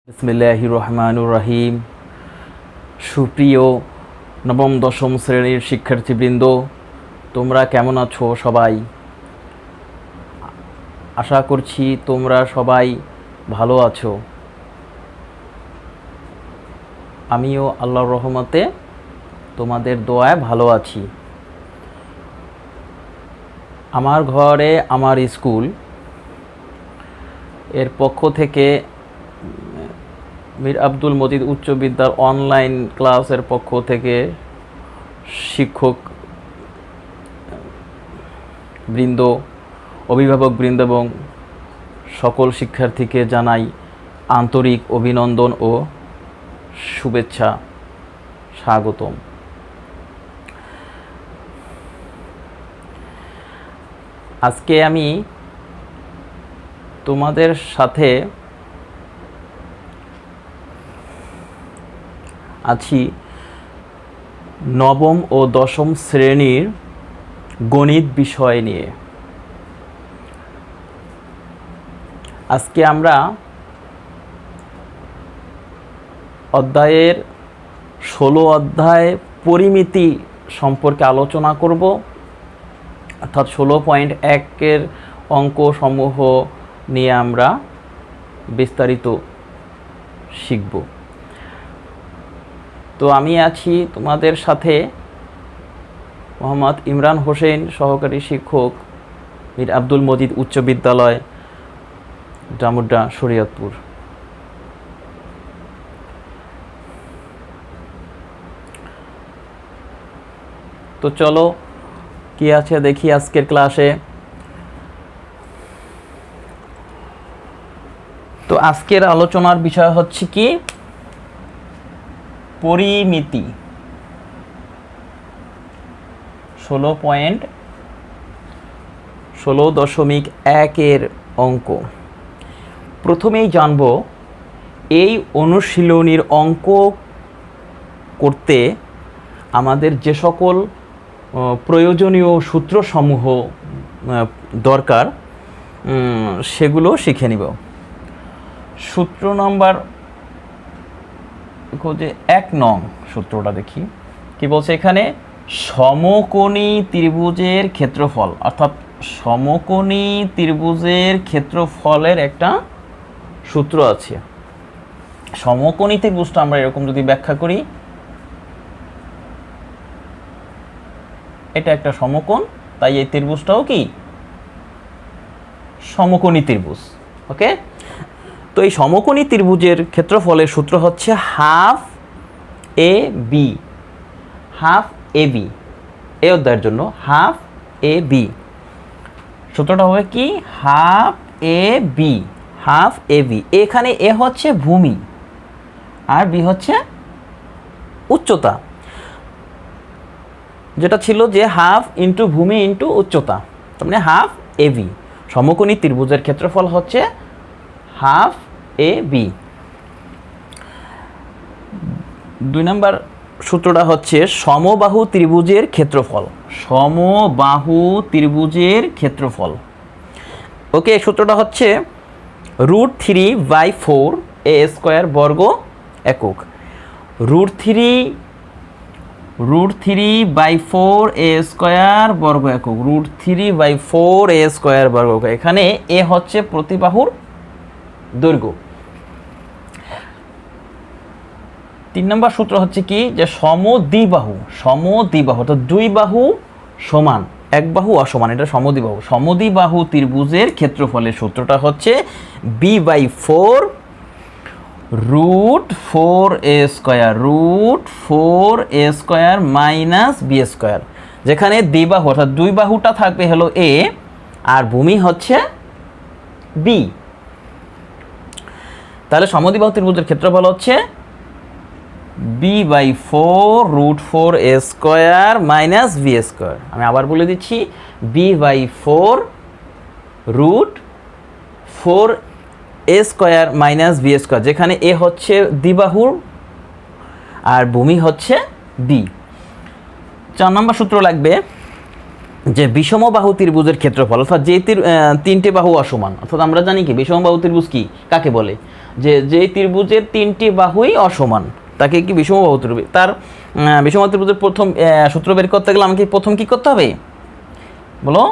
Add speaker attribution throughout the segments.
Speaker 1: বিসমিল্লাহির রহমানুর রহিম। সুপ্রিয় নবম দশম শ্রেণীর শিক্ষার্থীবৃন্দ, তোমরা কেমন আছো? সবাই আশা করছি তোমরা সবাই ভালো আছো। আমিও আল্লাহর রহমতে তোমাদের দোয়ায় ভালো আছি। আমার ঘরে আমার স্কুল এর পক্ষ থেকে মীর আব্দুল মজিদ উচ্চ বিদ্যালয় অনলাইন ক্লাসের পক্ষ থেকে শিক্ষক বৃন্দ, অভিভাবক বৃন্দ এবং সকল শিক্ষার্থীকে জানাই আন্তরিক অভিনন্দন ও শুভেচ্ছা, স্বাগতম। আজকে আমি তোমাদের সাথে আছি নবম ও দশম শ্রেণীর গণিত বিষয় নিয়ে। আজকে আমরা অধ্যায়ের 16 অধ্যায় পরিমিতি সম্পর্কে আলোচনা করব, অর্থাৎ 16.1 অঙ্ক সমূহ নিয়ে আমরা বিস্তারিত শিখব। তো আমি আছি তোমাদের সাথে মোহাম্মদ ইমরান হোসেন, সহকারী শিক্ষক, মীর আব্দুল মজিদ উচ্চ বিদ্যালয়, জামুড্ডা, শরীয়তপুর। তো চলো কি আছে দেখি আজকের ক্লাসে। তো আজকের আলোচনার বিষয় হচ্ছে কি? পরিমিতি। 16.1 অঙ্ক। প্রথমেই জানব এই অনুশীলনীর অঙ্ক করতে আমাদের যে সকল প্রয়োজনীয় সূত্রসমূহ দরকার সেগুলো শিখে নিব। সূত্র নাম্বার 1 নং সূত্রটা দেখি কি বলছে এখানে। সমকোণী ত্রিভুজের ক্ষেত্রফল, অর্থাৎ সমকোণী ত্রিভুজের ক্ষেত্রফলের একটা সূত্র আছে। সমকোণী ত্রিভুজটা আমরা এরকম যদি ব্যাখ্যা করি, এটা একটা সমকোণ, তাই এই ত্রিভুজটাও কি সমকোণী ত্রিভুজ। ওকে, তো এই সমকোণী ত্রিভুজের ক্ষেত্রফলের সূত্র হচ্ছে half A B. Half A B, এই অধ্যায়ের জন্য হাফ এ বি সূত্রটা হবে কি? Half A B. Half A B, এখানে এ হচ্ছে ভূমি আর বি হচ্ছে উচ্চতা, যেটা ছিল যে হাফ ইন্টু ভূমি ইন্টু উচ্চতা, তার মানে হাফ এ বি। সমকোণী ত্রিভুজের ক্ষেত্রফল হচ্ছে হাফ এ বি। 2 নম্বর সূত্রটা হচ্ছে সমবাহু ত্রিভুজের ক্ষেত্রফল। সমবাহু ত্রিভুজের ক্ষেত্রফল। ওকে, সূত্রটা হচ্ছে √3/4 এ স্কোয়ার বর্গ একক। √3/4 এ স্কোয়ার বর্গ একক। √3/4 এ স্কোয়ার বর্গ একক। এখানে এ হচ্ছে প্রতিবাহুর দৈর্ঘ্য। 3 নম্বর সূত্র হচ্ছে কি? যে সমদ্বিবাহু। সমদ্বিবাহু তো দুই বাহু সমান, এক বাহু অসমান, এটা সমদ্বিবাহু। সমদ্বিবাহু ত্রিভুজের ক্ষেত্রফলের সূত্রটা হচ্ছে b/4 √4 a square. √4 a square minus b square, যেখানে দ্বিবাহু অর্থাৎ দুই বাহুটা থাকবে হলো a আর ভূমি হচ্ছে b। তাহলে সমদ্বিবাহু ত্রিভুজের ক্ষেত্রফল হচ্ছে b/4 √4 a square minus b square. আমি আবার বলে দিচ্ছি, b/4 √4 a square minus b square, যেখানে a হচ্ছে দ্বিবাহুর আর ভূমি হচ্ছে b। 4 নম্বর সূত্র লাগবে যে বিষমবাহু ত্রিভুজের ক্ষেত্রফল, অর্থাৎ যে তিনটে বাহু অসমান, অর্থাৎ আমরা জানি কি বিষমবাহু ত্রিভুজ কি কাকে বলে? যে যেই ত্রিভুজের 3টি বাহুই অসমান তাকে কি বিষমবাহু ত্রিভুজ। তার বিষমবাহু ত্রিভুজের প্রথম সূত্র বের করতে গেলে আমাকে প্রথম কি করতে হবে বলো,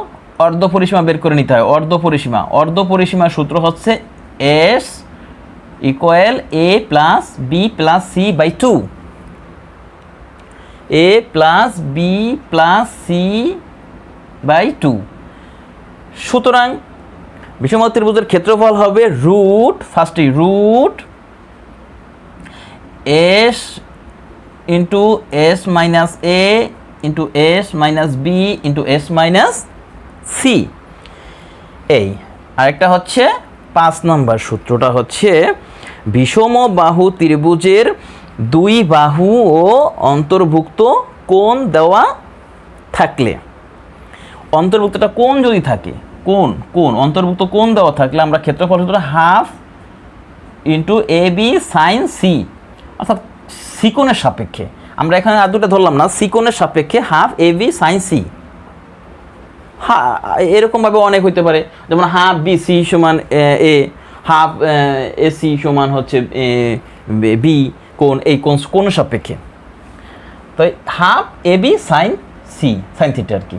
Speaker 1: অর্ধ পরিসীমা বের করে নিতে হয়। অর্ধ পরিসীমার সূত্র হচ্ছে S equal A plus B plus C by 2, A plus B plus C by 2। সুতরাং বিষমবাহু ত্রিভুজের ক্ষেত্রফল হবে root S into S minus A into S minus B into S minus C. এই আরেকটা হচ্ছে 5 নম্বর সূত্রটা হচ্ছে বিষমবাহু ত্রিভুজের 2 বাহু ও অন্তর্ভুক্ত কোণ দেওয়া থাকলে, অন্তর্ভুক্তটা কোণ যদি থাকে, কোণ অন্তর্ভুক্ত কোণ দেওয়া থাকলে আমরা ক্ষেত্রফল সূত্র হাফ ইন্টু এ বি সাইন সি, অর্থাৎ সি কোণের সাপেক্ষে, আমরা এখানে আর দুটো ধরলাম না, সি কোণের সাপেক্ষে half A B sine C. এরকমভাবে অনেক হইতে পারে, যেমন হাফ বি সি সমান এ, হাফ এ সি সমান হচ্ছে বি কোণ, এই কোণের সাপেক্ষে। তো half A B sine C, sine theta আর কি,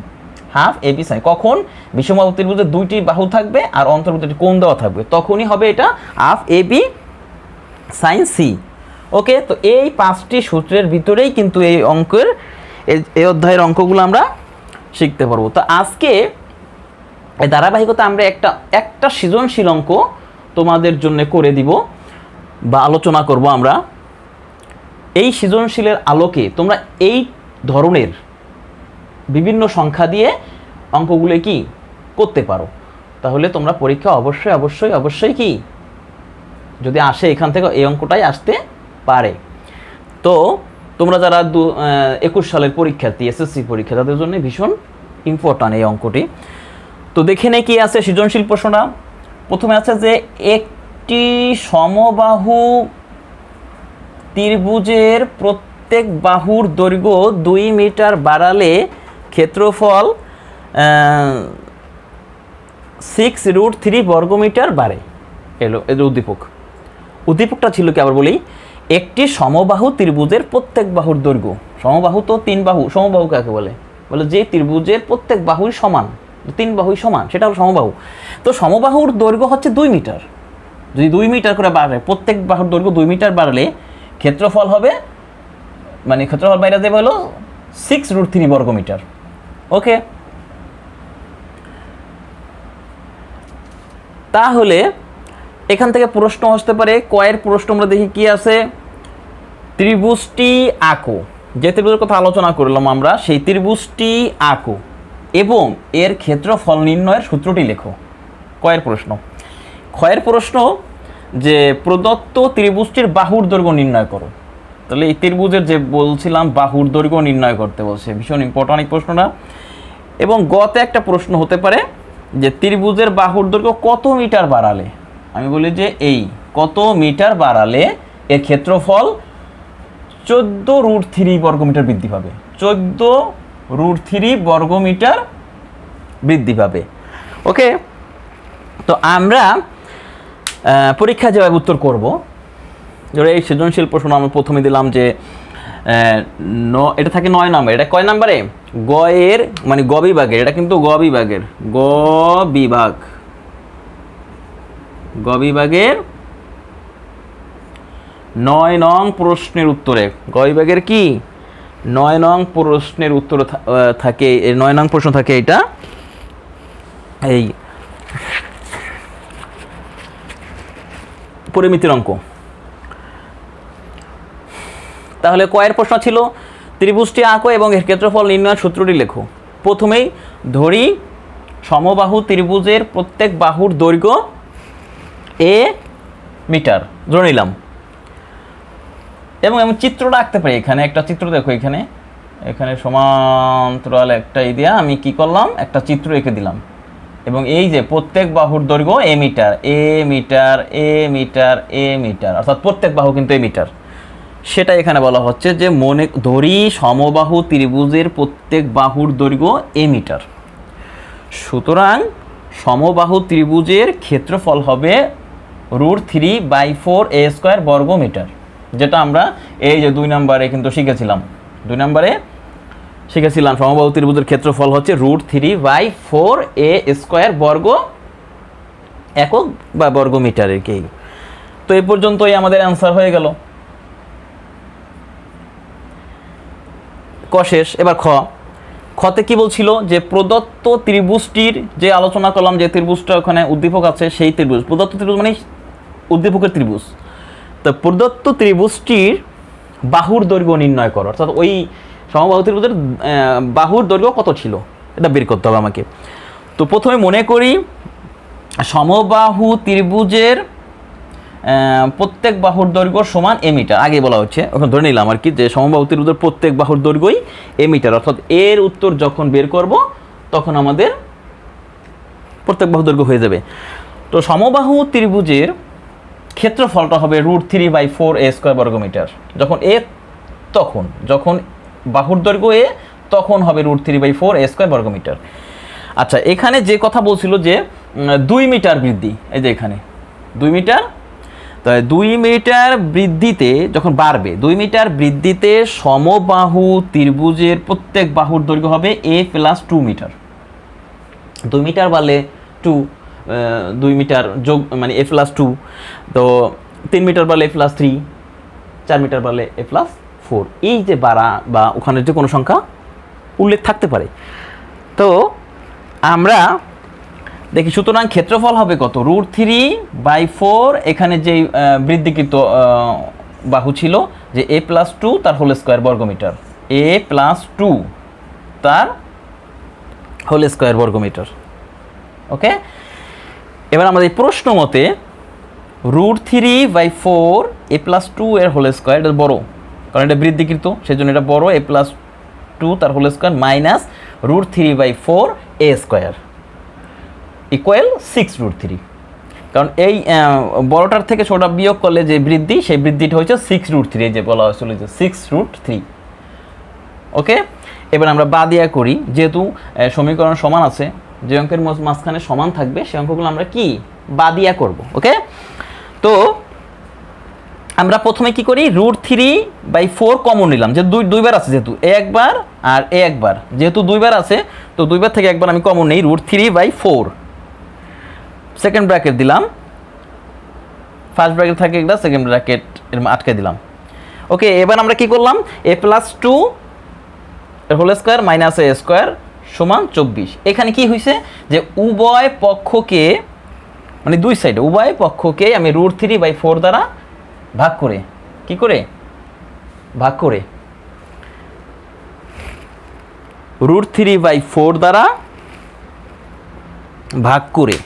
Speaker 1: হাফ এ বি সাইন। কখন বিষমবাহু ত্রিভুজের 2টি বাহু থাকবে আর অন্তর্ভুক্ত একটি কোণ দেওয়া থাকবে, তখনই হবে এটা half A B sine C. ওকে, তো এই 5টি সূত্রের ভিতরেই কিন্তু এই অঙ্কের এই অধ্যায়ের অঙ্কগুলো আমরা শিখতে পারবো। তো আজকে এই ধারাবাহিকতা আমরা একটা সৃজনশীল অঙ্ক তোমাদের জন্য করে দিব বা আলোচনা করব আমরা। এই সৃজনশীলের আলোকে তোমরা এই ধরনের বিভিন্ন সংখ্যা দিয়ে অঙ্কগুলো কি করতে পারো, তাহলে তোমরা পরীক্ষা অবশ্যই কি যদি আসে এখান থেকে এই অঙ্কটাই আসতে পারে। তো তোমরা যারা 21 সালের পরীক্ষার্থী, এসএসসি পরীক্ষা, তাদের জন্য ভীষণ ইম্পর্ট্যান্ট এই অঙ্কটি। তো দেখে নে কি আছে সৃজনশীল প্রশ্নটা। প্রথমে আছে যে একটি সমবাহু ত্রিভুজের প্রত্যেক বাহুর দৈর্ঘ্য 2 মিটার বাড়ালে ক্ষেত্রফল 6√3 বর্গমিটার বাড়ে। এলো এদের উদ্দীপকটা ছিল কি আবার বলি, একটি সমবাহু ত্রিভুজের প্রত্যেক বাহুর দৈর্ঘ্য, সমবাহু তো 3 বাহু, সমবাহু কাকে বলে, যে ত্রিভুজের প্রত্যেক বাহুই সমান, 3 বাহুই সমান, সেটা হলো সমবাহু। তো সমবাহুর দৈর্ঘ্য হচ্ছে 2 মিটার, যদি 2 মিটার করে বাড়ে, প্রত্যেক বাহুর দৈর্ঘ্য 2 মিটার বাড়লে ক্ষেত্রফল হবে, মানে ক্ষেত্রফল বাইরে দেবে হলো 6√3 বর্গমিটার। ওকে, তাহলে এখান থেকে প্রশ্ন আসতে পারে, কয়ের প্রশ্ন আমরা দেখি কি আছে। ত্রিভুজটি আঁকো, যে ত্রিভুজের কথা আলোচনা করলাম আমরা, সেই ত্রিভুজটি আঁকো এবং এর ক্ষেত্রফল নির্ণয়ের সূত্রটি লেখো। কয়ের প্রশ্ন। ক্ষয়ের প্রশ্ন যে প্রদত্ত ত্রিভুজটির বাহুর দৈর্ঘ্য নির্ণয় করো। তাহলে এই ত্রিভুজের যে বলছিলাম বাহুর দৈর্ঘ্য নির্ণয় করতে বলছে, ভীষণ ইম্পর্টেন্ট এই প্রশ্নটা। এবং গতে একটা প্রশ্ন হতে পারে যে ত্রিভুজের বাহুর দৈর্ঘ্য কত মিটার বাড়ালে, আমি বলি যে এই কত মিটার বাড়ালে এর ক্ষেত্রফল 14√3 বর্গমিটার বৃদ্ধি পাবে, 14√3 বর্গমিটার বৃদ্ধি পাবে। ওকে, তো আমরা পরীক্ষা যেভাবে উত্তর করব, ধরো এই সৃজনশীল প্রশ্ন আমরা প্রথমে দিলাম যে এটা থাকে 9 নম্বর, এটা কয় নম্বরে, গয়ের মানে গ বিভাগের, এটা কিন্তু গ বিভাগের 9 নং প্রশ্নের উত্তরে, গ বিভাগের কি 9 নং প্রশ্নের উত্তর থাকে, 9 নং প্রশ্ন থাকে এটা, এই পরিমিতির অঙ্ক। তাহলে কয়ের প্রশ্ন ছিল ত্রিভুজটি আঁকো এবং এর ক্ষেত্রফল নির্ণয়ের সূত্রটি লেখো। প্রথমেই ধরি সমবাহু ত্রিভুজের প্রত্যেক বাহুর দৈর্ঘ্য এ মিটার ধরে নিলাম, এবং আমি চিত্রটা আঁকতে পারি। এখানে একটা চিত্র দেখো, এখানে সমান্তরাল একটা দিয়া আমি কি করলাম, একটা চিত্র এঁকে দিলাম। এবং এই যে প্রত্যেক বাহুর দৈর্ঘ্য এ মিটার, অর্থাৎ প্রত্যেক বাহু কিন্তু এ মিটার, সেটা এখানে বলা হচ্ছে যে মনে ধরি সমবাহু ত্রিভুজের প্রত্যেক বাহুর দৈর্ঘ্য এ মিটার। সুতরাং সমবাহু ত্রিভুজের ক্ষেত্রফল হবে √3/4a² বর্গ মিটার, যেটা আমরা এই যে 2 নম্বরে কিন্তু শিখেছিলাম। 2 নম্বরে শিখেছিলাম সমবাহু ত্রিভুজের ক্ষেত্রফল হচ্ছে √3/4a² বর্গ একক বা বর্গ মিটারের কি। তো এই পর্যন্তই আমাদের অ্যান্সার হয়ে গেল। ক শেষ। এবার খতে কি বলছিল যে প্রদত্ত ত্রিভুজটির যে আলোচনা করলাম, যে ত্রিভুজটা ওখানে উদ্দীপক আছে সেই ত্রিভুজ, প্রদত্ত ত্রিভুজ মানে উদ্দীপকের ত্রিভুজ। তো প্রদত্ত ত্রিভুজটির বাহুর দৈর্ঘ্য নির্ণয় করো, অর্থাৎ ওই সমবাহু ত্রিভুজের বাহুর দৈর্ঘ্য কত ছিল এটা বের করতে হবে আমাকে। তো প্রথমে মনে করি সমবাহু ত্রিভুজের প্রত্যেক বাহুর দৈর্ঘ্য সমান এ মিটার। আগে বলা হচ্ছে, ওখানে ধরে নিলাম আর কি যে সমবাহু ত্রিভুজের প্রত্যেক বাহুর দৈর্ঘ্যই এ মিটার, অর্থাৎ এর উত্তর যখন বের করব তখন আমাদের প্রত্যেক বাহুর দৈর্ঘ্য হয়ে যাবে। তো সমবাহু ত্রিভুজের ক্ষেত্রফলটা হবে √3/4a² বর্গ মিটার। যখন বাহুর দৈর্ঘ্য এ, তখন হবে √3/4a² বর্গ মিটার। আচ্ছা, এখানে যে কথা বলছিল যে 2 মিটার বৃদ্ধি, এই যে এখানে 2 মিটার, তো 2 মিটার বৃদ্ধিতে যখন বাড়বে, 2 মিটার বৃদ্ধিতে সমবাহু ত্রিভুজের প্রত্যেক বাহুর দৈর্ঘ্য হবে a+2 মিটার। 2 মিটার বাড়লে 2 মিটার যোগ মানে a+2, তো 3 মিটার বাড়লে a+3, 4 মিটার বাড়লে a+4। এই যে বাড়া বা ওখানে যে কোনো সংখ্যা উল্লেখ থাকতে পারে। তো আমরা দেখি, সুতরাং ক্ষেত্রফল হবে কত, √3/4, এখানে যে বৃদ্ধিকৃত বাহু ছিল যে a+2 তার হোল স্কয়ার বর্গ মিটার, a+2 তার হোল স্কয়ার বর্গ মিটার। ওকে, এবার আমাদের প্রশ্ন মতে √3/4 a+2 এর হোল স্কয়ার, এটা বড় কারণ এটা বৃদ্ধিকৃত, সেই জন্য এটা বড়, a+2 তার whole square minus √3/4a² equal 6√3। কারণ এই বড়টার থেকে ছোটটা বিয়োগ করলে যে বৃদ্ধি, সেই বৃদ্ধিটা হচ্ছে 6√3, এই যে বলা হয়েছিল যে 6√3। ওকে, এবার আমরা বাদিয়া করি, যেহেতু সমীকরণ সমান আছে, যে অঙ্কের মাঝখানে সমান থাকবে সেই অঙ্কগুলো আমরা কি বাদিয়া করব। ওকে, তো আমরা প্রথমে কি করি, √3/4 কমন নিলাম, যে দুইবার আছে, যেহেতু এ একবার আর এ একবার, যেহেতু দুইবার আছে তো দুইবার থেকে একবার আমি কমন নেই, √3/4 সেকেন্ড ব্র্যাকেট দিলাম, ফার্স্ট ব্র্যাকেট থাকে একটা, সেকেন্ড ব্র্যাকেট এর আটকে দিলাম। ওকে, এবার আমরা কি করলাম, a+2 এর হোল স্কয়ার মাইনাস a² সমান 24। এখানে কি হয়েছে যে উভয় পক্ষকে, মানে দুই সাইডে উভয় পক্ষকে আমি √3/4 দ্বারা ভাগ করে, কি করে ভাগ করে, √3/4 দ্বারা ভাগ করে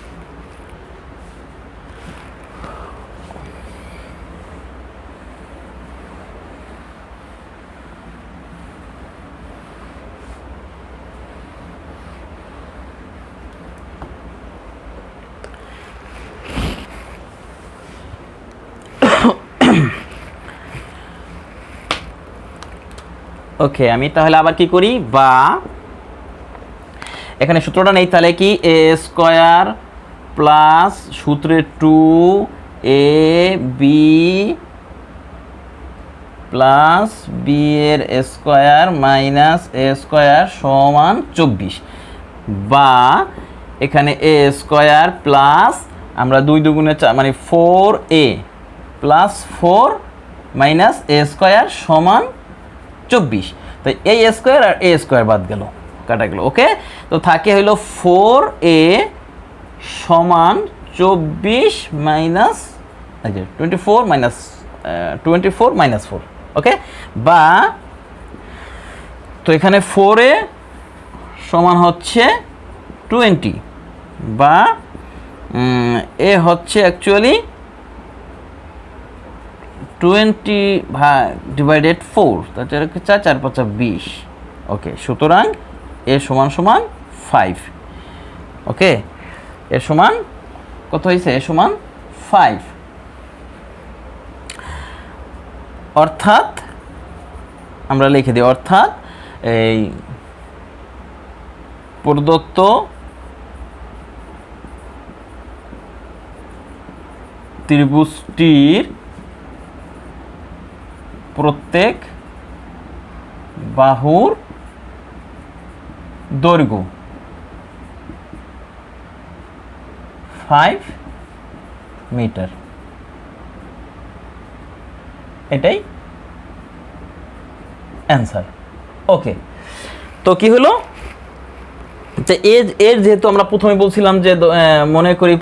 Speaker 1: ওকে, আমি তাহলে আবার কি করি, বা এখানে সূত্রটা নেই, তাহলে কি a² প্লাস সূত্রে 2ab প্লাস b এর স্কয়ার মাইনাস a² সমান 24, বা এখানে a² প্লাস আমরা 2 দুগুণে 4 মানে 4a প্লাস 4 মাইনাস a² সমান 24। তো এই স্কয়ার আর a² বাদ গেল, কাটা গেল। ওকে, তো থাকে হইলো 4a সমান 24 মাইনাস 24 মাইনাস 24 মাইনাস 4। ওকে, বা তো এখানে 4a সমান হচ্ছে 20, বা এ হচ্ছে অ্যাকচুয়ালি 20/4, তাহলে 4 4 5 20। ওকে, সুতরাং এর সমান সমান 5। ওকে, এর সমান কত হয়েছে, এর সমান 5। অর্থাৎ আমরা লিখে দিই, অর্থাৎ এই প্রদত্ত ত্রিভুজটির প্রত্যেক বাহুর দৈর্ঘ্য 5 মিটার। এটাই অ্যান্সার। ওকে, তো কি হলো যে এর যেহেতু আমরা প্রথমে বলছিলাম যে মনে করি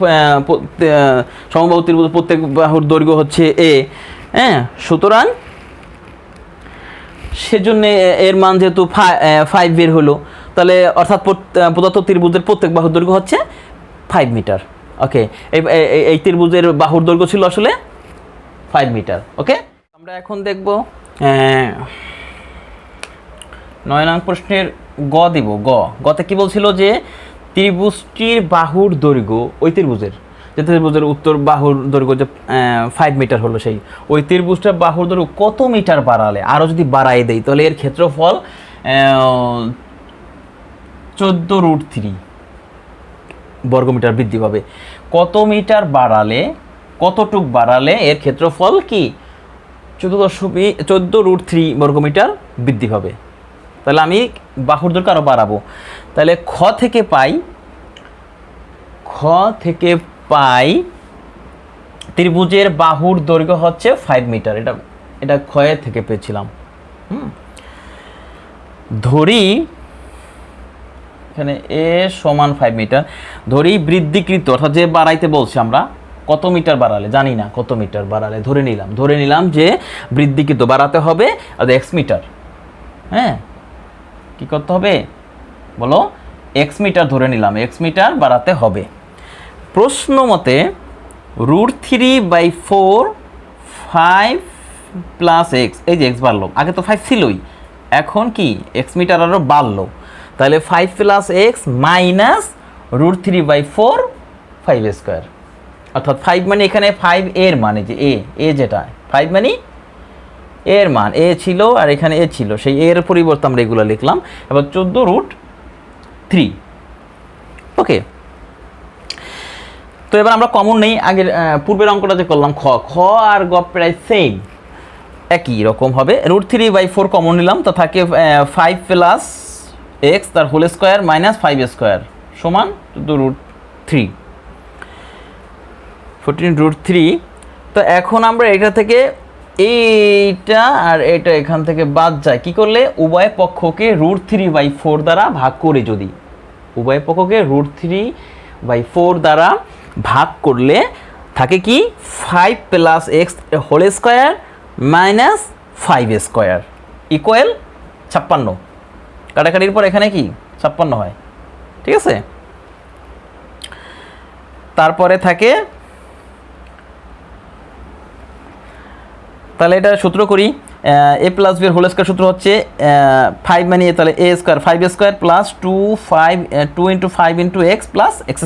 Speaker 1: সমবাহু ত্রিভুজ প্রত্যেক বাহুর দৈর্ঘ্য হচ্ছে এ, হ্যাঁ, সুতরাং সেজন্য এর মান যেহেতু 5 বের হলো, তাহলে অর্থাৎ প্রদত্ত ত্রিভুজের প্রত্যেক বাহুর দৈর্ঘ্য হচ্ছে 5 মিটার। ওকে, এই ত্রিভুজের বাহুর দৈর্ঘ্য ছিল আসলে 5 মিটার। ওকে, আমরা এখন দেখব 9 নং প্রশ্নের দিব। গতে কি বলছিল যে ত্রিভুজটির বাহুর দৈর্ঘ্য, ওই ত্রিভুজের যে ত্রিভুজের উত্তর বাহুর দৈর্ঘ্য যে 5 মিটার হলো, সেই ওই ত্রিভুজটার বাহুর দৈর্ঘ্য কত মিটার বাড়ালে, আরও যদি বাড়াই দেই তাহলে এর ক্ষেত্রফল 14√3 বর্গমিটার বৃদ্ধি পাবে। কত মিটার বাড়ালে, কতটুক বাড়ালে এর ক্ষেত্রফল কি 14√3 বর্গমিটার বৃদ্ধি পাবে। তাহলে আমি বাহুর দৈর্ঘ্য আরও বাড়াবো। তাহলে খ থেকে পাই ত্রিভুজের বাহুর দৈর্ঘ্য হচ্ছে 5 মিটার। এটা ক্ষয়ের থেকে পেয়েছিলাম। ধরি এখানে এ সমান 5 মিটার, ধরি বৃদ্ধিকৃত, অর্থাৎ যে বাড়াইতে বলছি আমরা, কত মিটার বাড়ালে জানি না, কত মিটার বাড়ালে ধরে নিলাম যে বৃদ্ধিকৃত বাড়াতে হবে x মিটার। হ্যাঁ, কি করতে হবে বলো, x মিটার ধরে নিলাম, x মিটার বাড়াতে হবে। প্রশ্ন মতে √3/4 5 + x, এই যে x বাড়লো, আগে তো 5 ছিলই, এখন কি x মিটার আরও বাড়লো, তাহলে 5 + x মাইনাস √3/4 5² অর্থাৎ 5 মানে এখানে 5 এর মানে যে এ যেটা 5 মানে এর মান এ ছিল আর এখানে এ ছিল, সেই এর পরিবর্তে আমরা এগুলো লিখলাম। এবার 14√3। ওকে, তো এবার আমরা কমন নেই, আগের পূর্বের অঙ্কটা যে করলাম খ আর গ প্রায় সেম, একই রকম হবে। √3/4 কমন নিলাম, তো থাকে 5 + x তার হোল স্কোয়ার মাইনাস 5² সমান 14√3 14√3। তো এখন আমরা এটা থেকে এইটা আর এটা এখান থেকে বাদ যায় কি করলে, উভয় পক্ষকে √3/4 দ্বারা ভাগ করে, যদি উভয় পক্ষকে √3/4 দ্বারা ভাগ করলে থাকে কি 5 + x whole square minus 5² equal 56। কাটাকাটির পর এখানে কি 56 হয়, ঠিক আছে। তারপরে থাকে, তাহলে এটা সূত্র করি, a + b এর হোল স্কোয়ার সূত্র হচ্ছে 5 মানে তাহলে a square 5² plus 2 × 5 × x plus x²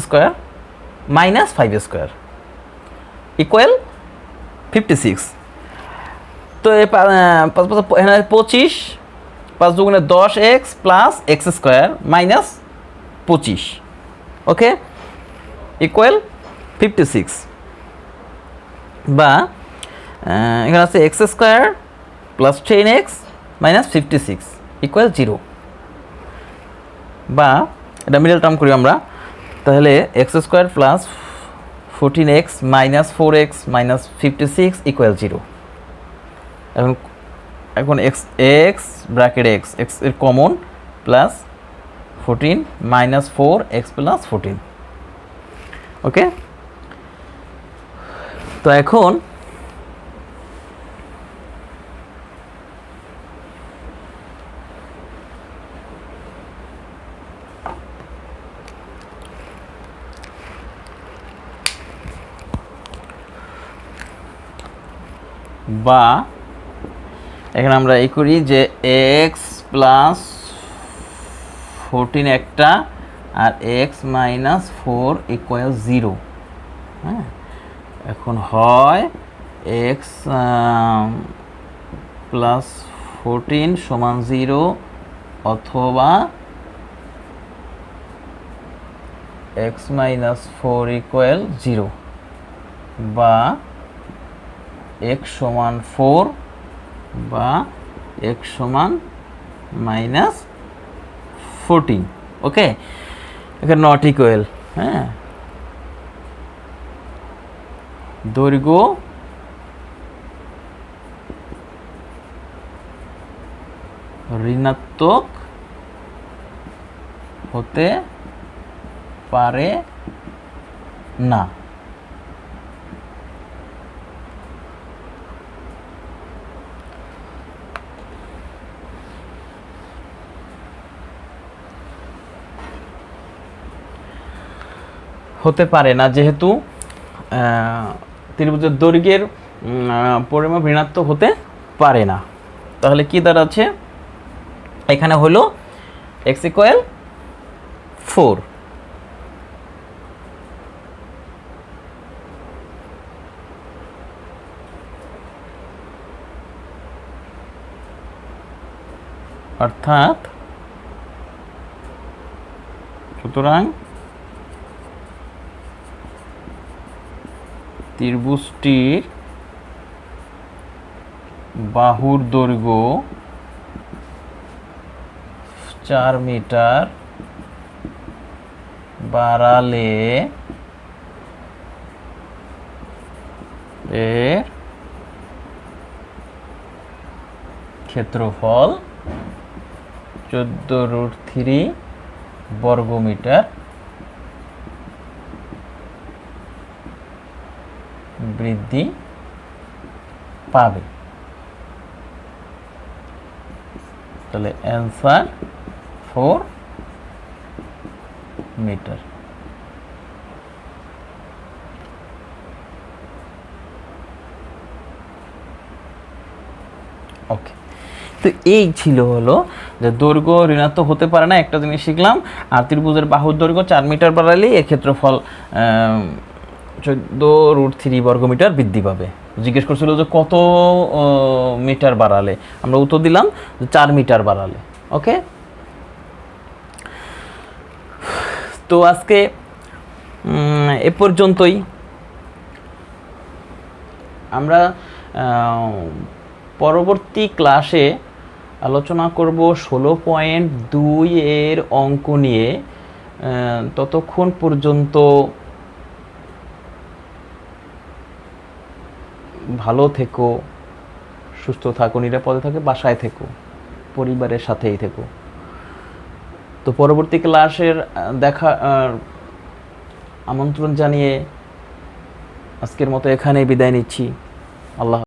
Speaker 1: minus 5² equal 56। তো 25 5 দুগুণে 10x প্লাস x² মাইনাস 25, ওকে, ইকুয়াল 56। বা এখানে আছে x² plus 10x minus 56 equal 0। বা এটা মিডল টার্ম করি আমরা, তাহলে x² plus 14x minus 4x minus 56 equal 0। এখন x ব্র্যাকেট x এর common plus 14 minus 4x plus 14, ওকে। তো এখন বা এখানে আমরা এই করি যে x প্লাস 14 একটা আর x মাইনাস 4 ইকুয়াল 0। হ্যাঁ, এখন হয় x প্লাস 14 সমান 0 অথবা x মাইনাস 4 ইকুয়াল 0। বা x সমান 4 বা x সমান -14। ওকে, এখানে নট ইকুয়াল। হ্যাঁ, দৈর্ঘ্য ঋণাত্মক হতে পারে না। হতে পারে না যেহেতু ত্রিভুজের দৈর্ঘ্যের পরিমাপ ঋণাত্মক হতে পারে না, তাহলে কি দাঁড়াচ্ছে? এখানে হলো x ইকুয়াল 4। অর্থাৎ সুতরাং ত্রিভুজটির বাহুর দৈর্ঘ্য 4 মিটার বাড়ালে এর ক্ষেত্রফল 14√3 বর্গমিটার বৃদ্ধি পাবে। তাহলে অ্যান্সার 4 মিটার। ওকে, তো এই ছিল হলো যে দৈর্ঘ্য ঋণাত্মক হতে পারে না, একটা জিনিস শিখলাম। আর ত্রিভুজের বাহুর দৈর্ঘ্য 4 মিটার বাড়ালে এর ক্ষেত্রফল 14√3 বর্গমিটার বৃদ্ধি পাবে। জিজ্ঞেস করছিল যে কত মিটার বাড়ালে, আমরা উত্তর দিলাম যে 4 মিটার বাড়ালে। ওকে, তো আজকে এ পর্যন্তই। আমরা পরবর্তী ক্লাসে আলোচনা করব 16.2 এর অঙ্ক নিয়ে। ততক্ষণ পর্যন্ত ভালো থেকো, সুস্থ থাকো, নিরাপদে থাকো, বাসায় থেকো, পরিবারের সাথেই থেকো। তো পরবর্তী ক্লাসের দেখা আমন্ত্রণ জানিয়ে আজকের মতো এখানেই বিদায় নিচ্ছি। আল্লাহ।